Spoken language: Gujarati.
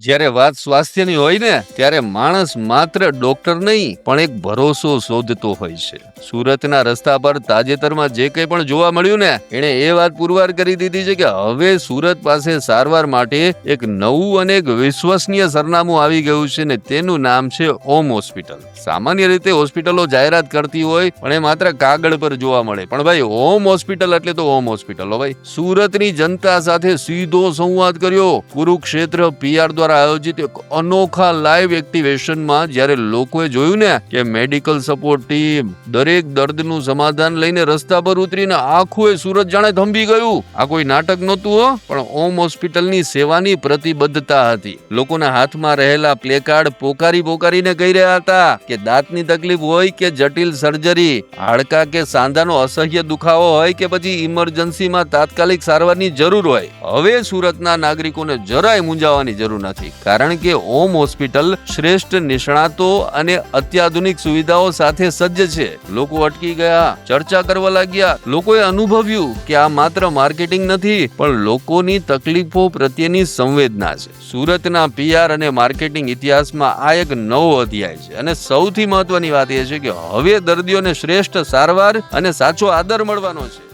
જ્યારે વાત સ્વાસ્થ્યની હોય ને ત્યારે માણસ માત્ર ડોક્ટર નહીં પણ એક ભરોસો શોધતો હોય છે. સુરતના રસ્તા પર તાજેતરમાં જે કંઈ પણ જોવા મળ્યું ને એણે એ વાત પુરવાર કરી દીધી છે કે હવે સુરત પાસે સારવાર માટે એક નવું અને એક વિશ્વસનીય સરનામું આવી ગયું છે ને તેનું નામ છે ઓમ હોસ્પિટલ. સામાન્ય રીતે હોસ્પિટલો જાહેરાત કરતી હોય પણ એ માત્ર કાગળ પર જોવા મળે, પણ ભાઈ ઓમ હોસ્પિટલ એટલે તો ઓમ હોસ્પિટલ. ભાઈ સુરતની જનતા સાથે સીધો સંવાદ કર્યો. કુરુક્ષેત્ર PR દ્વારા આયોજિત એક અનોખા લાઈવ એક્ટિવેશનમાં જ્યારે લોકોએ જોયું ને કે મેડિકલ સપોર્ટ ટીમ દરેક દર્દનું સમાધાન લઈને રસ્તા પર ઉતરીને આખું સુરત જાણે થંભી ગયું. આ કોઈ નાટક નહોતું હો, પણ ઓમ હોસ્પિટલની સેવાની પ્રતિબદ્ધતા હતી. લોકોના હાથમાં રહેલા પ્લેકાર્ડ પોકારીને કહી રહ્યા હતા કે દાંતની તકલીફ હોય કે જટિલ સર્જરી, હાડકા કે સાંધાનો અસહ્ય દુખાવો હોય કે પછી ઇમરજન્સીમાં તાત્કાલિક સારવારની જરૂર હોય, હવે સુરતના નાગરિકોને જરાય મૂંઝાવાની જરૂર નથી. કારણ કે ઓમ હોસ્પિટલ શ્રેષ્ઠ નિષ્ણાતો અને અત્યાધુનિક સુવિધાઓ સાથે સજ્જ છે. લોકો અટકી ગયા, ચર્ચા કરવા લાગ્યા. લોકોએ અનુભવ્યું કે આ માત્ર માર્કેટિંગ નથી પણ લોકોની તકલીફો પ્રત્યેની સંવેદના છે. સુરતના PR અને માર્કેટિંગ ઇતિહાસમાં આ એક નવો અધ્યાય છે અને સૌથી મહત્વની વાત એ છે કે હવે દર્દીઓને શ્રેષ્ઠ સારવાર અને સાચો આદર મળવાનો છે.